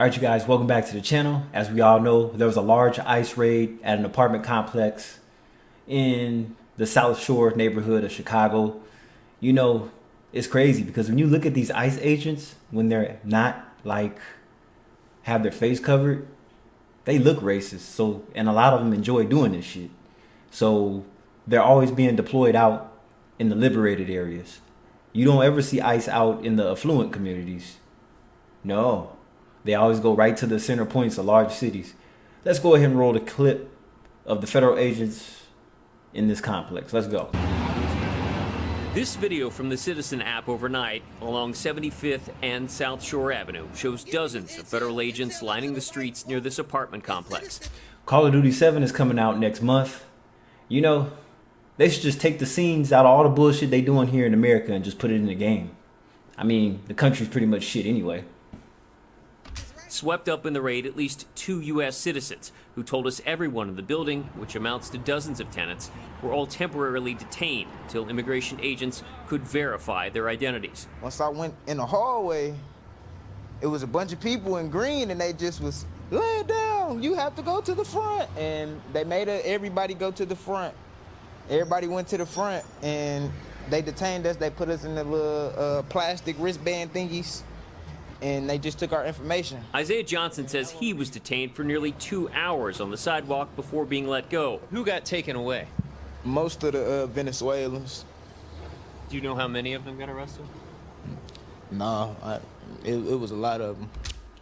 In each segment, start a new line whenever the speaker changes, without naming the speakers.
All right, you guys, welcome back to the channel. As we all know, there was a large ICE raid at an apartment complex in the South Shore neighborhood of Chicago. You know, it's crazy because when you look at these ICE agents, when they're not have their face covered, they look racist. So, and a lot of them enjoy doing this shit. So they're always being deployed out in the liberated areas. You don't ever see ICE out in the affluent communities. No. They always go right to the center points of large cities. Let's go ahead and roll the clip of the federal agents in this complex. Let's go.
This video from the Citizen app overnight along 75th and South Shore Avenue shows dozens of federal agents lining the streets near this apartment complex.
Call of Duty 7 is coming out next month. You know, they should just take the scenes out of all the bullshit they doing here in America and just put it in the game. I mean, the country's pretty much shit anyway.
Swept up in the raid, at least 2 U.S. citizens who told us everyone in the building, which amounts to dozens of tenants, were all temporarily detained until immigration agents could verify their identities.
Once I went in the hallway, it was a bunch of people in green and they just was, lay it down, you have to go to the front. And they made everybody go to the front. Everybody went to the front and they detained us. They put us in the little plastic wristband thingies. And they just took our information.
Isaiah Johnson says he was detained for nearly 2 hours on the sidewalk before being let go. Who got taken away?
Most of the Venezuelans.
Do you know how many of them got arrested?
No, it was a lot of them.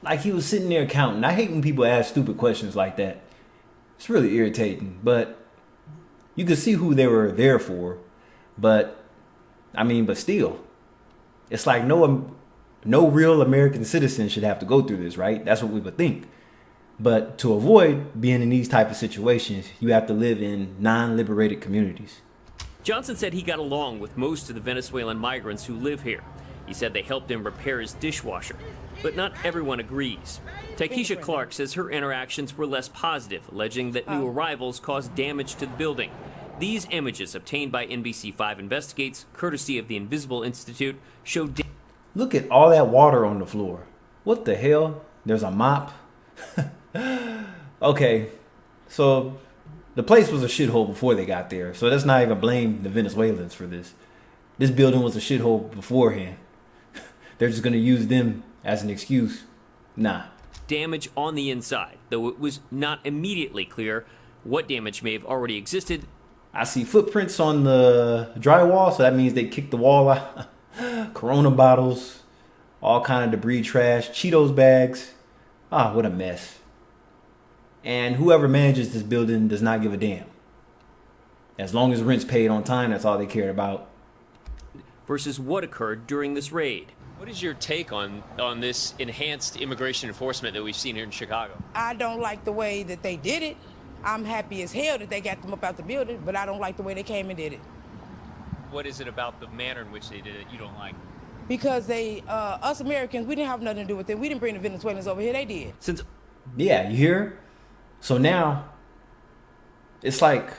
Like he was sitting there counting. I hate when people ask stupid questions like that. It's really irritating, but you could see who they were there for. But, but still, it's like no real American citizen should have to go through this, right? That's what we would think. But to avoid being in these type of situations, you have to live in non-liberated communities.
Johnson said he got along with most of the Venezuelan migrants who live here. He said they helped him repair his dishwasher, but not everyone agrees. Takesha Clark says her interactions were less positive, alleging that new arrivals caused damage to the building. These images obtained by NBC5 Investigates, courtesy of the Invisible Institute, show
Look at all that water on the floor. What the hell? There's a mop. Okay, so the place was a shithole before they got there. So let's not even blame the Venezuelans for this. This building was a shithole beforehand. They're just going to use them as an excuse. Nah.
Damage on the inside, though it was not immediately clear what damage may have already existed.
I see footprints on the drywall, so that means they kicked the wall out. Corona bottles, all kind of debris, trash, Cheetos bags. Ah, what a mess. And whoever manages this building does not give a damn. As long as rent's paid on time, that's all they cared about.
Versus what occurred during this raid.
What is your take on this enhanced immigration enforcement that we've seen here in Chicago?
I don't like the way that they did it. I'm happy as hell that they got them up out the building, but I don't like the way they came and did it.
What is it about the manner in which they did it you don't like?
Because us Americans, we didn't have nothing to do with it. We didn't bring the Venezuelans over here, they did.
Yeah, you hear? So now, it's like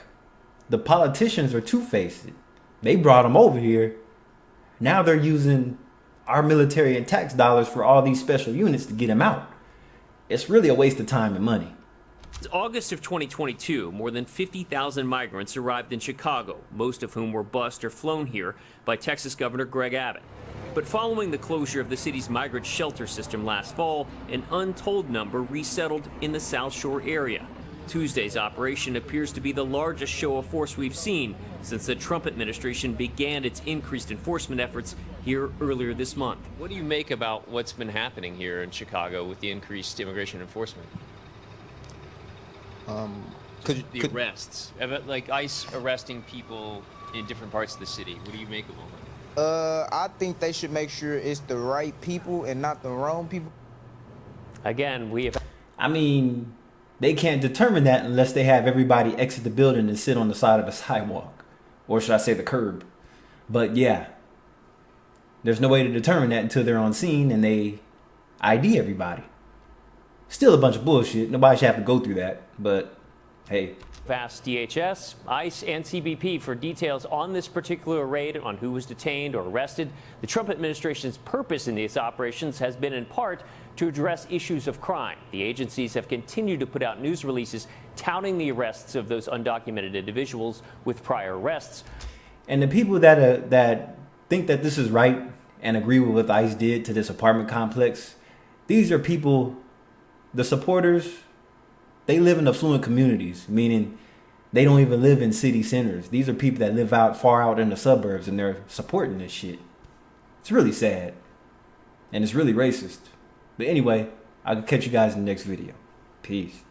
the politicians are two-faced. They brought them over here. Now they're using our military and tax dollars for all these special units to get them out. It's really a waste of time and money.
Since August of 2022, more than 50,000 migrants arrived in Chicago, most of whom were bused or flown here by Texas Governor Greg Abbott. But following the closure of the city's migrant shelter system last fall, an untold number resettled in the South Shore area. Tuesday's operation appears to be the largest show of force we've seen since the Trump administration began its increased enforcement efforts here earlier this month.
What do you make about what's been happening here in Chicago with the increased immigration enforcement? The arrests, like ICE arresting people in different parts of the city. What do you make of all that?
I think they should make sure it's the right people and not the wrong people.
Again,
they can't determine that unless they have everybody exit the building and sit on the side of the sidewalk. Or should I say the curb? But yeah, there's no way to determine that until they're on scene and they ID everybody. Still a bunch of bullshit. Nobody should have to go through that. But hey.
Asked DHS, ICE, and CBP for details on this particular raid, on who was detained or arrested. The Trump administration's purpose in these operations has been in part To address issues of crime, the agencies have continued to put out news releases touting the arrests of those undocumented individuals with prior arrests.
And the people that think that this is right and agree with what ICE did to this apartment complex, these are people, the supporters, they live in affluent communities, meaning they don't even live in city centers. These are people that live far out in the suburbs, and they're supporting this shit. It's really sad. And it's really racist. But anyway, I'll catch you guys in the next video. Peace.